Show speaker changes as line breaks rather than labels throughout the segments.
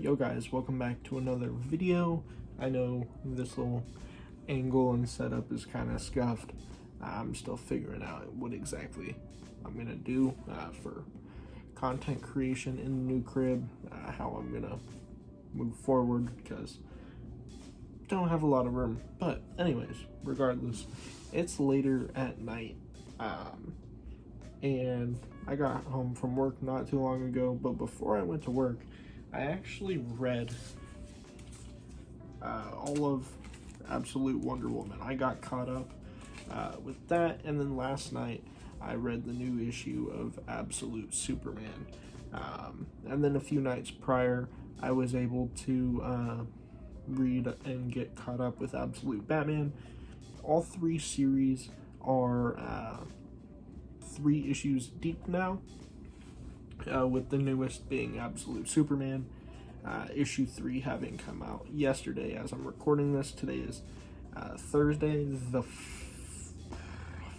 Yo guys, welcome back to another video. I know this little angle and setup is kind of scuffed. I'm still figuring out what exactly I'm gonna do for content creation in the new crib, how I'm gonna move forward, because I don't have a lot of room. But anyways, regardless, it's later at night, and I got home from work not too long ago, but before I went to work, I actually read all of Absolute Wonder Woman. I got caught up with that, and then last night I read the new issue of Absolute Superman. And then a few nights prior, I was able to read and get caught up with Absolute Batman. All three series are 3 issues deep now, with the newest being Absolute Superman, issue 3 having come out yesterday as I'm recording this. Today is Thursday the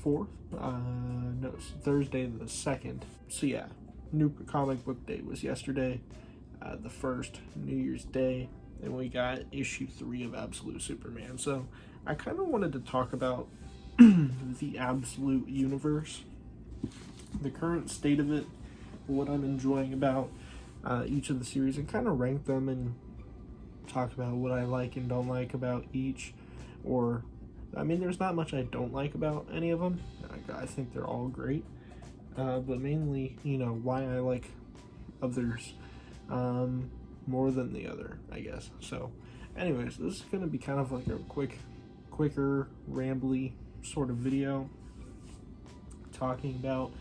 4th, no, it's Thursday the 2nd. So yeah, new comic book day was yesterday, the 1st, New Year's Day, and we got issue 3 of Absolute Superman. So I kind of wanted to talk about the Absolute universe, the current state of it, what I'm enjoying about each of the series, and kind of rank them and talk about what I like and don't like about each. Or, I mean, there's not much I don't like about any of them. I think they're all great, but mainly, you know, why I like others more than the other, I guess. So anyways, this is going to be kind of like a quicker, rambly sort of video talking about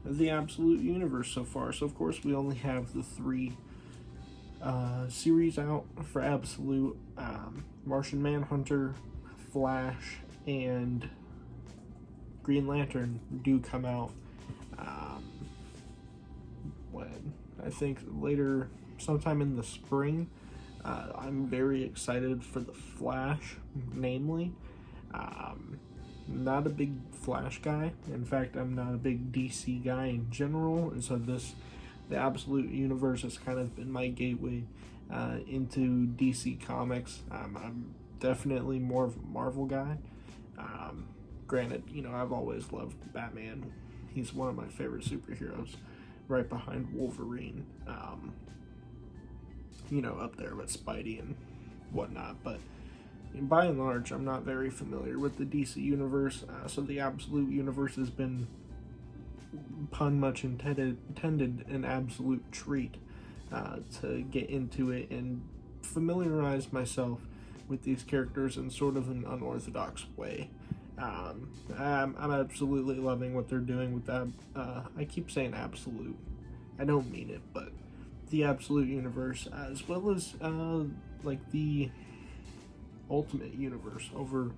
the Absolute universe so far. So of course we only have the 3 series out for Absolute. Martian Manhunter, Flash, and Green Lantern do come out when I think later, sometime in the spring. I'm very excited for the Flash, namely. Not a big Flash guy. In fact, I'm not a big DC guy in general, and so the Absolute universe has kind of been my gateway into DC Comics. I'm definitely more of a Marvel guy. Granted, you know, I've always loved Batman. He's one of my favorite superheroes, right behind Wolverine. You know, up there with Spidey and whatnot, but by and large, I'm not very familiar with the DC universe, so the Absolute universe has been, pun much intended, an absolute treat to get into it and familiarize myself with these characters in sort of an unorthodox way. I'm absolutely loving what they're doing with that. I keep saying absolute. I don't mean it, but the Absolute universe, as well as like the Ultimate Universe over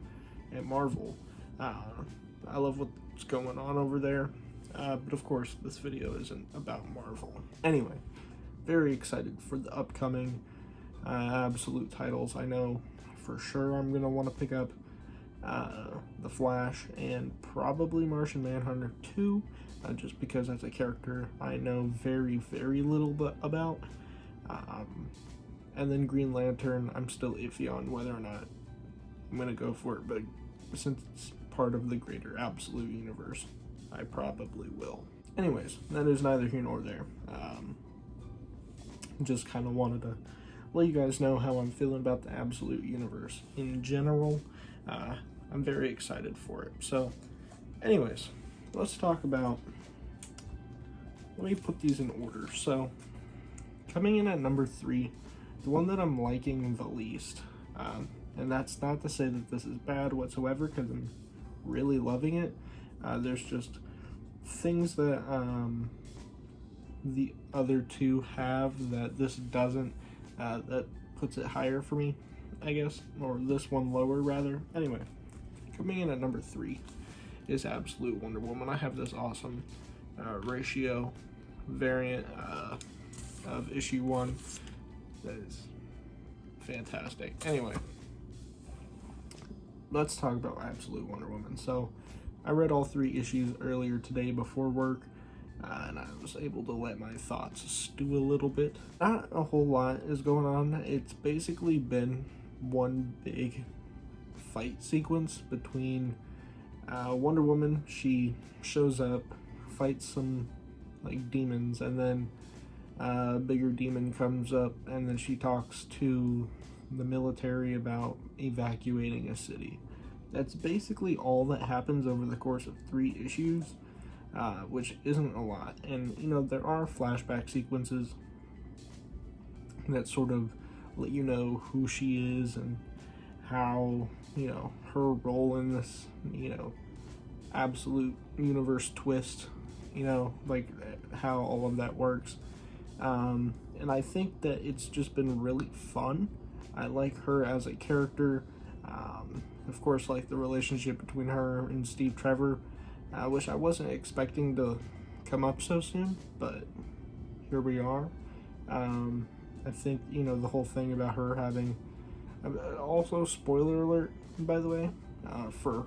at Marvel. I love what's going on over there, but of course this video isn't about Marvel. Anyway, very excited for the upcoming Absolute titles. I know for sure I'm going to want to pick up the Flash and probably Martian Manhunter 2, just because that's a character I know very, very little about. And then Green Lantern, I'm still iffy on whether or not I'm going to go for it, but since it's part of the greater Absolute universe, I probably will. Anyways, that is neither here nor there. Just kind of wanted to let you guys know how I'm feeling about the Absolute universe in general. I'm very excited for it. So, anyways, let's talk about, let me put these in order. So, coming in at number 3, the one that I'm liking the least, and that's not to say that this is bad whatsoever, because I'm really loving it. There's just things that the other 2 have that this doesn't, that puts it higher for me, I guess, or this one lower rather. Anyway, coming in at number 3 is Absolute Wonder Woman. I have this awesome ratio variant of issue 1 that is fantastic. Anyway, let's talk about Absolute Wonder Woman. So I read all 3 issues earlier today before work. and I was able to let my thoughts stew a little bit. Not a whole lot is going on. It's basically been one big fight sequence between Wonder Woman. She shows up, fights some like demons, and then a bigger demon comes up, and then she talks to the military about evacuating a city. That's basically all that happens over the course of 3 issues, which isn't a lot. And there are flashback sequences that sort of let you know who she is and how her role in this absolute universe twist, like how all of that works. And I think that it's just been really fun. I like her as a character. Of course, like the relationship between her and Steve Trevor, which I wasn't expecting to come up so soon, but here we are. I think, the whole thing about her having... Also, spoiler alert, by the way, for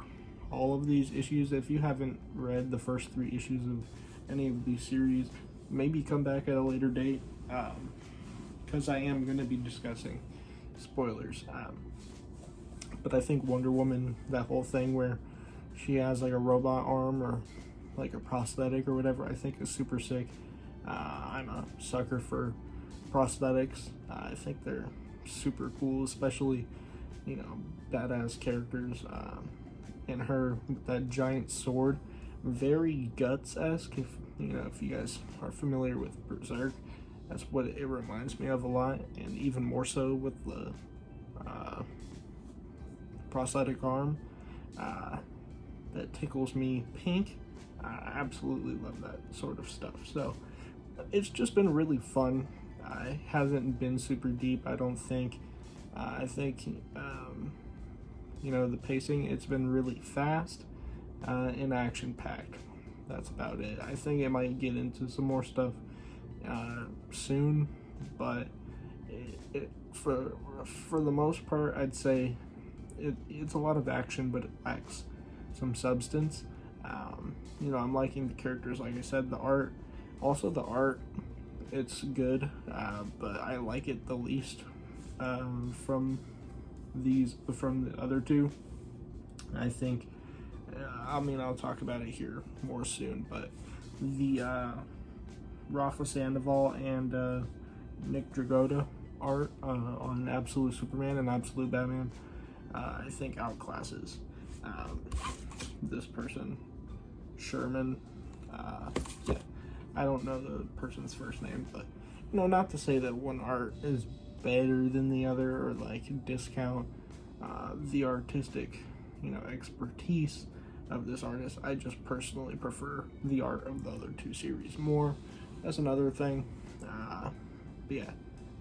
all of these issues, if you haven't read the first 3 issues of any of these series, maybe come back at a later date, because I am going to be discussing spoilers. But I think Wonder Woman, that whole thing where she has like a robot arm or like a prosthetic or whatever, I think is super sick. I'm a sucker for prosthetics. I think they're super cool, especially badass characters. And her with that giant sword, very Guts-esque. If you guys are familiar with Berserk, that's what it reminds me of a lot, and even more so with the prosthetic arm that tickles me pink. I absolutely love that sort of stuff. So it's just been really fun. It hasn't been super deep, I don't think. I think the pacing, it's been really fast and action-packed. That's about it. I think it might get into some more stuff soon, but for the most part, I'd say it's a lot of action, but it lacks some substance. I'm liking the characters, like I said, the art. Also, the art, it's good, but I like it the least from the other 2. I think, I'll talk about it here more soon, but the Rafa Sandoval and Nick Dragotta art on Absolute Superman and Absolute Batman, I think outclasses this person, Sherman. Yeah, I don't know the person's first name, but not to say that one art is better than the other or like discount the artistic expertise of this artist. I just personally prefer the art of the other 2 series more. That's another thing. But yeah,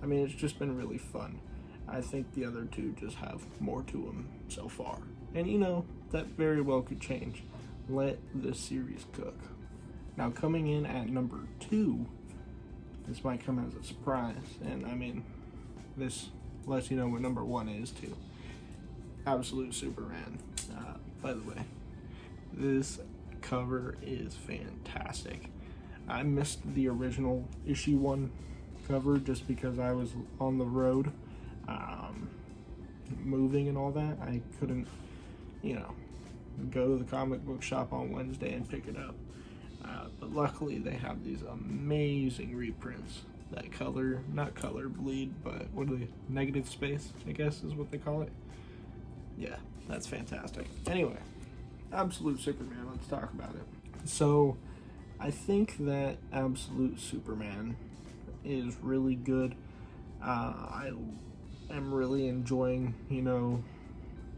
it's just been really fun. I think the other 2 just have more to them so far, and that very well could change. Let this series cook. Now, coming in at number 2, this might come as a surprise, and this lets you know what number 1 is too. Absolute Superman. By the way, this cover is fantastic. I missed the original issue 1 cover just because I was on the road, moving and all that. I couldn't, go to the comic book shop on Wednesday and pick it up. But luckily they have these amazing reprints that not color bleed, but what are they, negative space, I guess is what they call it. Yeah, that's fantastic. Anyway, Absolute Superman, let's talk about it. So, I think that Absolute Superman is really good. I am really enjoying,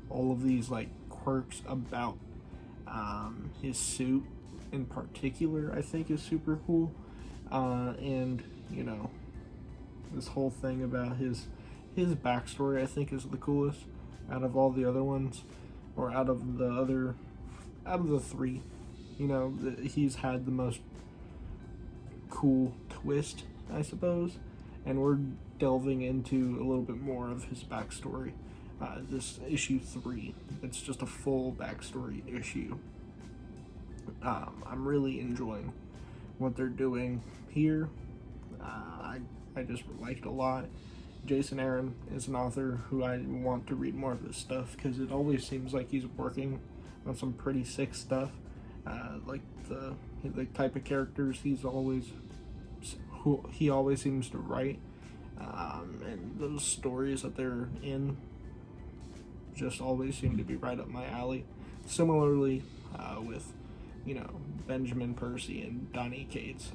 all of these like quirks about his suit in particular. I think is super cool, and this whole thing about his backstory, I think, is the coolest out of all the other ones, or out of the 3. He's had the most cool twist, I suppose, and we're delving into a little bit more of his backstory. This issue 3, it's just a full backstory issue. I'm really enjoying what they're doing here, I just liked a lot. Jason Aaron is an author who I want to read more of his stuff because it always seems like he's working on some pretty sick stuff. Like the type of characters he always seems to write, and those stories that they're in just always seem to be right up my alley. Similarly, with Benjamin Percy and Donny Cates,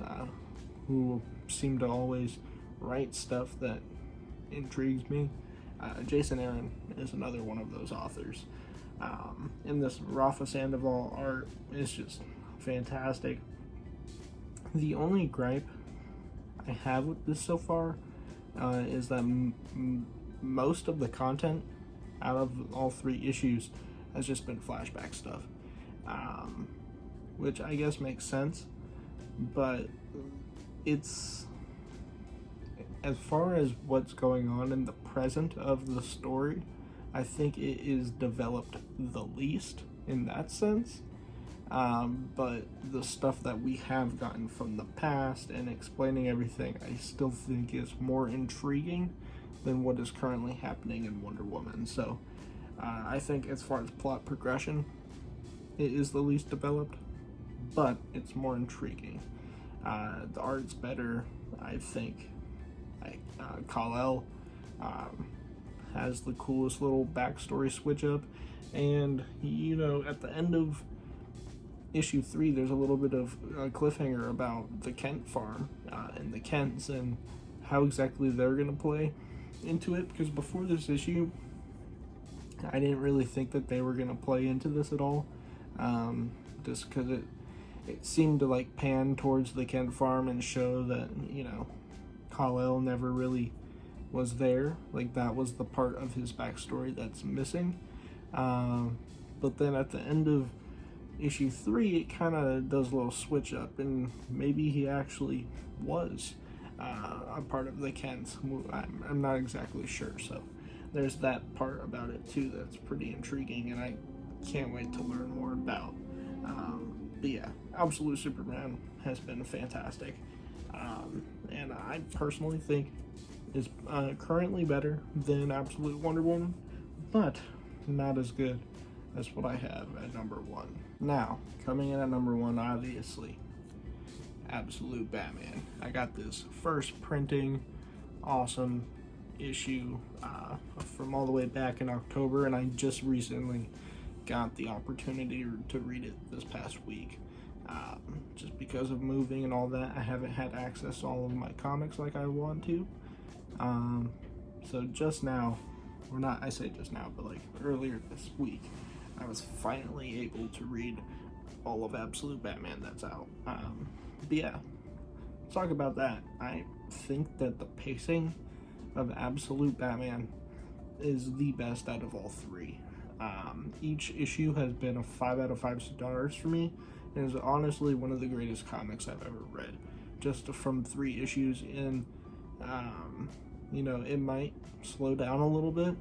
who seem to always write stuff that intrigues me. Jason Aaron is another one of those authors. And this Rafa Sandoval art is just fantastic. The only gripe I have with this so far is that most of the content out of all 3 issues has just been flashback stuff, which I guess makes sense, but it's, as far as what's going on in the present of the story, I think it is developed the least in that sense. But the stuff that we have gotten from the past and explaining everything, I still think is more intriguing than what is currently happening in Wonder Woman. So I think as far as plot progression, it is the least developed, but it's more intriguing. The art's better, I think. Kal-El has the coolest little backstory switch up, and at the end of issue 3 there's a little bit of a cliffhanger about the Kent farm and the Kents and how exactly they're going to play into it, because before this issue I didn't really think that they were going to play into this at all, just because it seemed to like pan towards the Kent farm and show that Kal-El never really was there. Like, that was the part of his backstory that's missing. But then at the end of issue 3, it kind of does a little switch up, and maybe he actually was a part of the Kents. I'm not exactly sure, so there's that part about it too that's pretty intriguing, and I can't wait to learn more about. But yeah, Absolute Superman has been fantastic, and I personally think is currently better than Absolute Wonder Woman, but not as good as what I have at number 1. Now, coming in at number 1, obviously, Absolute Batman. I got this first printing, awesome issue from all the way back in October, and I just recently got the opportunity to read it this past week. Just because of moving and all that, I haven't had access to all of my comics like I want to. So just now, or not, I say just now, but like earlier this week, I was finally able to read all of Absolute Batman that's out. But yeah, let's talk about that. I think that the pacing of Absolute Batman is the best out of all 3. Each issue has been a 5 out of 5 stars for me, and is honestly one of the greatest comics I've ever read. Just from 3 issues in, it might slow down a little bit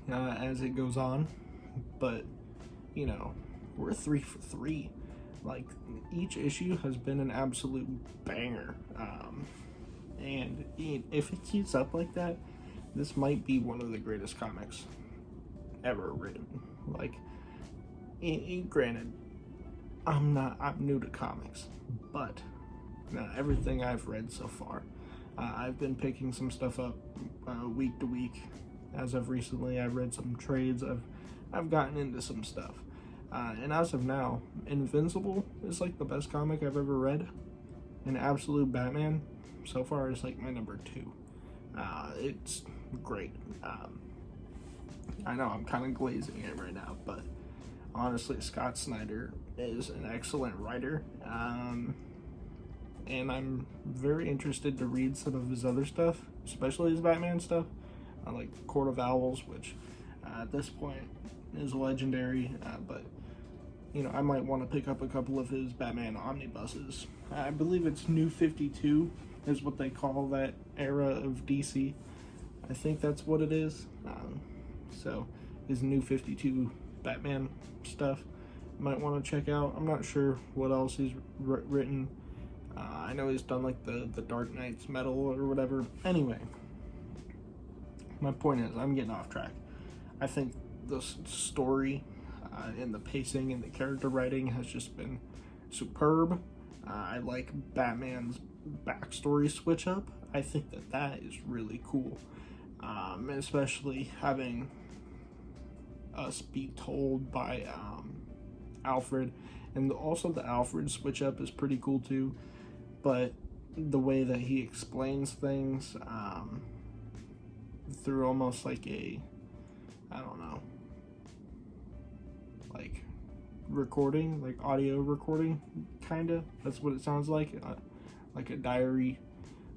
as it goes on, but we're 3 for 3. Like, each issue has been an absolute banger, and if it keeps up like that, this might be one of the greatest comics ever written. Like, granted, I'm new to comics, but everything I've read so far, I've been picking some stuff up week to week. As of recently, I've read some trades. I've gotten into some stuff, and as of now, Invincible is like the best comic I've ever read, and Absolute Batman so far is like my number 2. It's great. I know I'm kind of glazing it right now, but honestly, Scott Snyder is an excellent writer, and I'm very interested to read some of his other stuff, especially his Batman stuff, like Court of Owls, which at this point is legendary, but I might want to pick up a couple of his Batman omnibuses. I believe it's New 52 is what they call that era of DC. I think that's what it is. So his New 52 Batman stuff might want to check out. I'm not sure what else he's written. I know he's done like the Dark Knight's Metal or whatever. Anyway, my point is, I'm getting off track. I think the story and the pacing and the character writing has just been superb. I like Batman's backstory switch up. I think that is really cool, especially having us be told by Alfred, and also the Alfred switch up is pretty cool too. But the way that he explains things through almost like a, I don't know, like recording, like audio recording, kinda. That's what it sounds like a diary,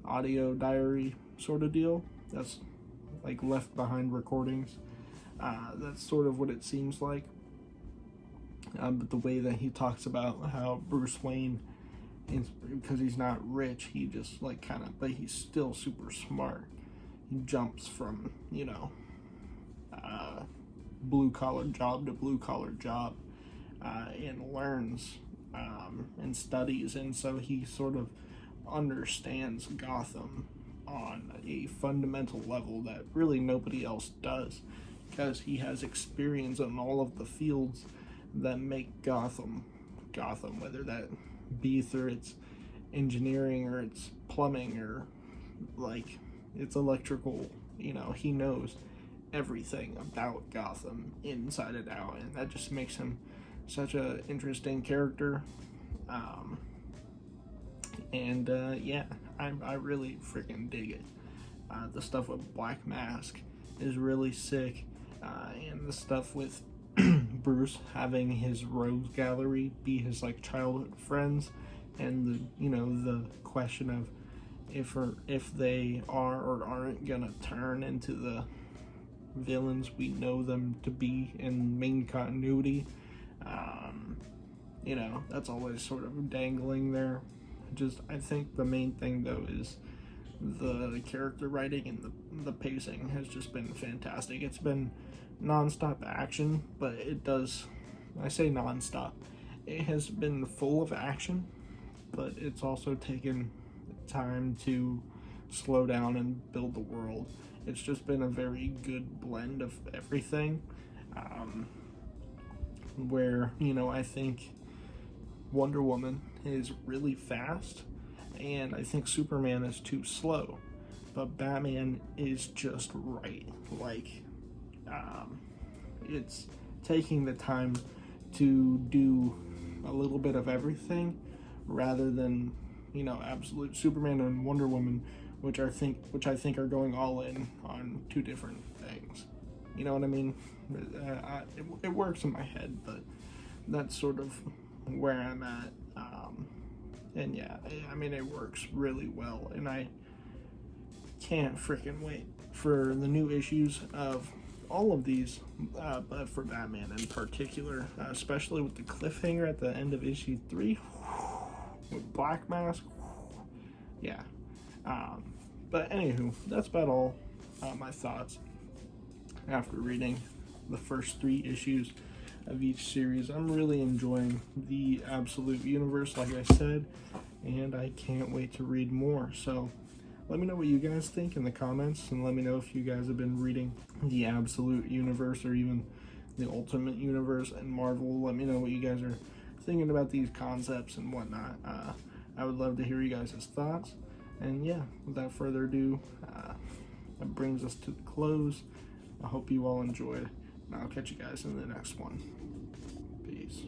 audio diary sort of deal. That's like left behind recordings. That's sort of what it seems like. But the way that he talks about how Bruce Wayne, because he's not rich, he just like kind of, but he's still super smart. He jumps from, blue collar job to blue collar job, and learns and studies, and so he sort of understands Gotham on a fundamental level that really nobody else does, because he has experience on all of the fields that make Gotham, whether that be through its engineering or its plumbing or like its electrical. He knows everything about Gotham inside and out, and that just makes him such a interesting character. I really freaking dig it. The stuff with Black Mask is really sick, and the stuff with Bruce having his rogues gallery be his like childhood friends, and the question of if they are or aren't gonna turn into the villains we know them to be in main continuity. That's always sort of dangling there. I think the main thing though is the character writing and the pacing has just been fantastic. It's been non-stop action, but I say non-stop, it has been full of action, but it's also taken time to slow down and build the world. It's just been a very good blend of everything, where I think Wonder Woman is really fast, and I think Superman is too slow, but Batman is just right. Like, it's taking the time to do a little bit of everything, rather than absolute Superman and Wonder Woman, which I think are going all in on two different things. You know what I mean? It works in my head, but that's sort of where I'm at. And yeah, it works really well, and I can't freaking wait for the new issues of all of these, but for Batman in particular, especially with the cliffhanger at the end of issue 3 with Black Mask. Yeah. But anywho, that's about all my thoughts after reading the first 3 issues of each series. I'm really enjoying the Absolute Universe, like I said, and I can't wait to read more. So let me know what you guys think in the comments, and let me know if you guys have been reading the Absolute Universe or even the Ultimate Universe and Marvel. Let me know what you guys are thinking about these concepts and whatnot. I would love to hear you guys' thoughts. And yeah, without further ado, that brings us to the close. I hope you all enjoyed, and I'll catch you guys in the next one. Peace.